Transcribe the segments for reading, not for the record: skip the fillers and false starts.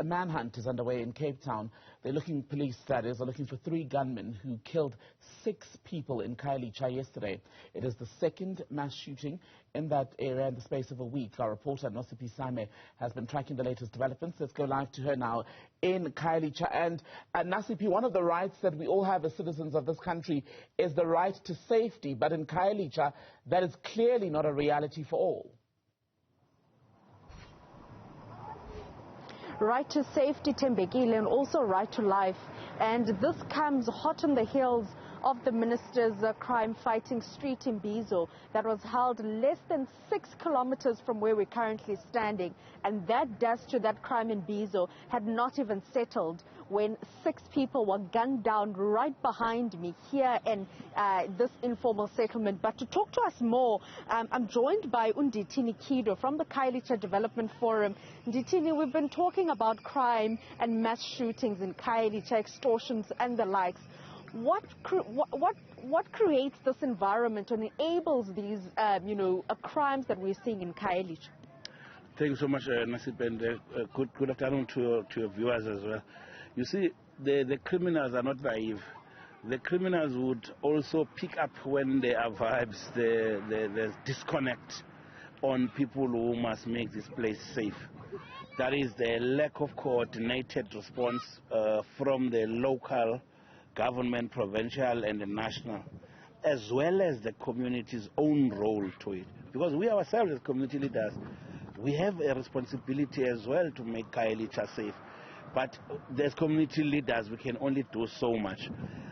A manhunt is underway in Cape Town. Police are looking for 3 gunmen who killed 6 people in Khayelitsha yesterday. It is the second mass shooting in that area in the space of a week. Our reporter Nasiphi has been tracking the latest developments. Let's go live to her now in Khayelitsha. And Nasiphi, one of the rights that we all have as citizens of this country is the right to safety. But in Khayelitsha, that is clearly not a reality for all. Right to safety, Tembekile, and also right to life. And this comes hot on the heels of the minister's crime-fighting street in Bizo that was held less than 6 kilometers from where we're currently standing. And that dust to that crime in Bizo had not even settled when 6 people were gunned down right behind me here in this informal settlement. But to talk to us more, I'm joined by Ndithini Kido from the Khayelitsha Development Forum. Ndithini, we've been talking about crime and mass shootings in Khayelitsha, extortions and the likes. What creates this environment and enables these, crimes that we're seeing in Khayelitsha? Thank you so much, Nasiphi, and good afternoon to your viewers as well. You see, the criminals are not naive. The criminals would also pick up when there are vibes, there's disconnect on people who must make this place safe. That is the lack of coordinated response from the local government, provincial and the national, as well as the community's own role to it. Because we ourselves as community leaders, we have a responsibility as well to make Khayelitsha safe. But as community leaders, we can only do so much.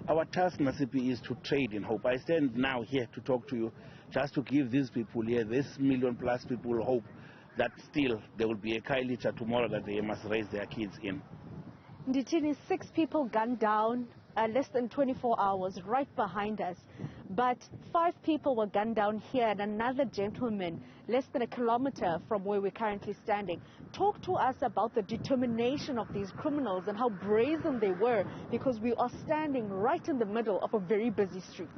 Our task, Nasiphi, is to trade in hope. I stand now here to talk to you just to give these people here, this million-plus people, hope that still there will be a Khayelitsha tomorrow that they must raise their kids in. Ndithini, 6 people gunned down less than 24 hours right behind us. But 5 people were gunned down here and another gentleman less than a kilometer from where we're currently standing. Talk to us about the determination of these criminals and how brazen they were, because we are standing right in the middle of a very busy street.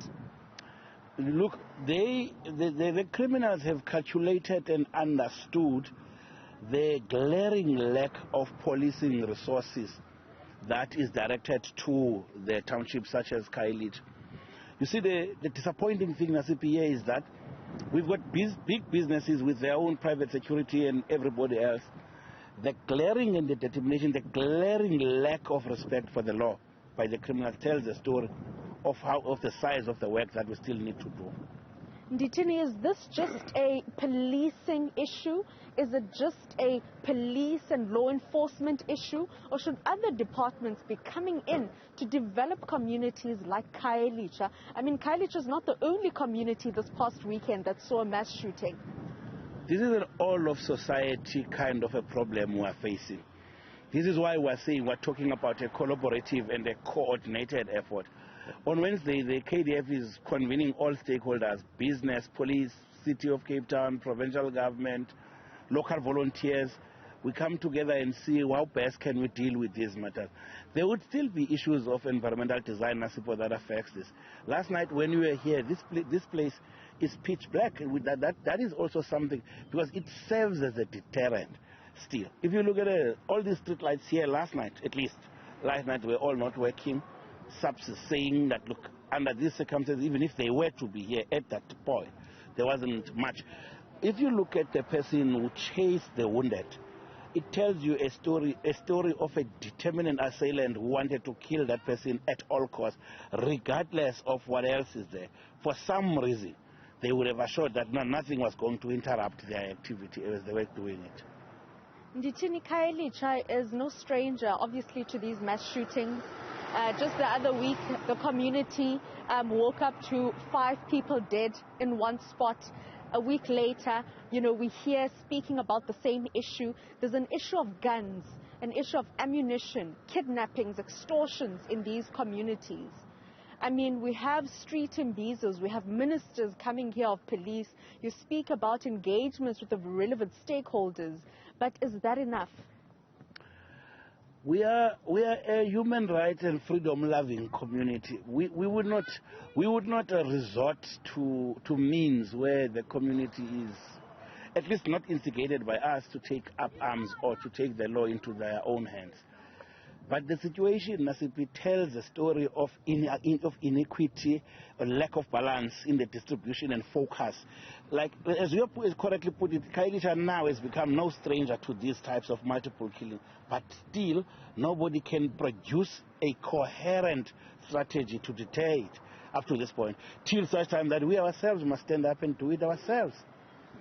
Look, the criminals have calculated and understood the glaring lack of policing resources that is directed to the townships such as Khayelitsha. You see, the disappointing thing, Nasiphi, here is that we've got big businesses with their own private security and everybody else. The glaring and the determination, the glaring lack of respect for the law by the criminals tells the story of the size of the work that we still need to do. Ndithini, is this just a policing issue? Is it just a police and law enforcement issue? Or should other departments be coming in to develop communities like Khayelitsha? I mean, Khayelitsha is not the only community this past weekend that saw a mass shooting. This is an all-of-society kind of a problem we are facing. This is why we're saying we're talking about a collaborative and a coordinated effort. On Wednesday, the KDF is convening all stakeholders, business, police, City of Cape Town, provincial government, local volunteers. We come together and see how best can we deal with these matters. There would still be issues of environmental design, Nasiphi, that affects this. Last night when we were here, this place is pitch black. That is also something, because it serves as a deterrent still. If you look at all these street lights here last night, at least, last night were all not working. SAPS is saying that, look, under these circumstances, even if they were to be here at that point, there wasn't much. If you look at the person who chased the wounded, it tells you a story of a determined assailant who wanted to kill that person at all costs, regardless of what else is there. For some reason, they would have assured that nothing was going to interrupt their activity as they were doing it. Ndithini, Khayelitsha is no stranger, obviously, to these mass shootings. Just the other week, the community woke up to 5 people dead in one spot. A week later, we hear speaking about the same issue. There's an issue of guns, an issue of ammunition, kidnappings, extortions in these communities. I mean, we have street imbezos, we have ministers coming here of police. You speak about engagements with the relevant stakeholders, but is that enough? We are a human rights and freedom-loving community. We would not resort to means where the community at least not instigated by us to take up arms or to take the law into their own hands. But the situation, Nasiphi, tells a story of inequity, a lack of balance in the distribution and focus. Like, as you have correctly put it, Khayelitsha now has become no stranger to these types of multiple killings. But still, nobody can produce a coherent strategy to deter it up to this point, till such time that we ourselves must stand up and do it ourselves.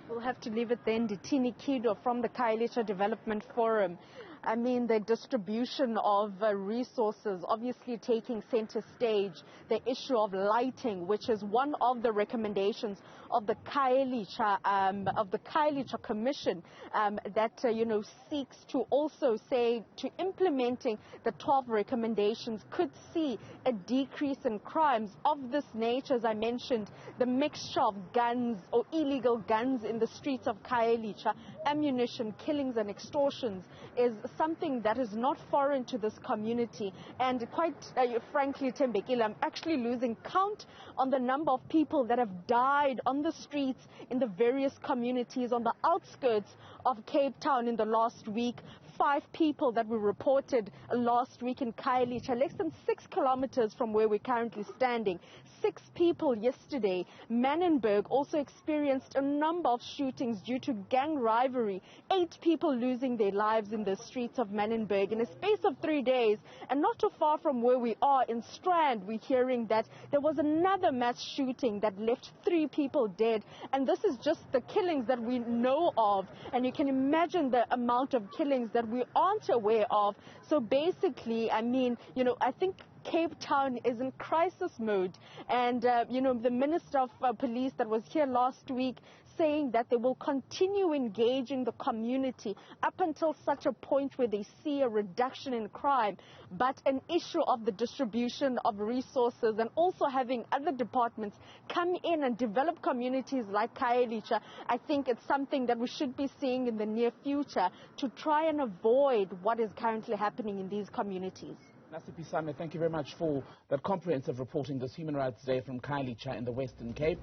We'll have to leave it then. Ditini Kido from the Khayelitsha Development Forum. I mean, the distribution of resources obviously taking center stage. The issue of lighting, which is one of the recommendations of the Khayelitsha Commission that seeks to also say to implementing the 12 recommendations could see a decrease in crimes of this nature. As I mentioned, the mixture of guns or illegal guns in the streets of Khayelitsha, ammunition, killings and extortions is something that is not foreign to this community. And quite frankly, Tembekile, I'm actually losing count on the number of people that have died on the streets in the various communities on the outskirts of Cape Town in the last week. 5 people that were reported last week in Khayelitsha, less than 6 kilometers from where we're currently standing. 6 people yesterday. Manenberg also experienced a number of shootings due to gang rivalry. 8 people losing their lives in the streets of Manenberg in a space of 3 days. And not too far from where we are in Strand, we're hearing that there was another mass shooting that left 3 people dead. And this is just the killings that we know of. And you can imagine the amount of killings that we aren't aware of. So basically, I mean, I think Cape Town is in crisis mode. And, the Minister of Police that was here last week saying that they will continue engaging the community up until such a point where they see a reduction in crime. But an issue of the distribution of resources and also having other departments come in and develop communities like Khayelitsha, I think it's something that we should be seeing in the near future to try and avoid what is currently happening in these communities. Nasiphi, thank you very much for that comprehensive reporting this Human Rights Day from Khayelitsha in the Western Cape.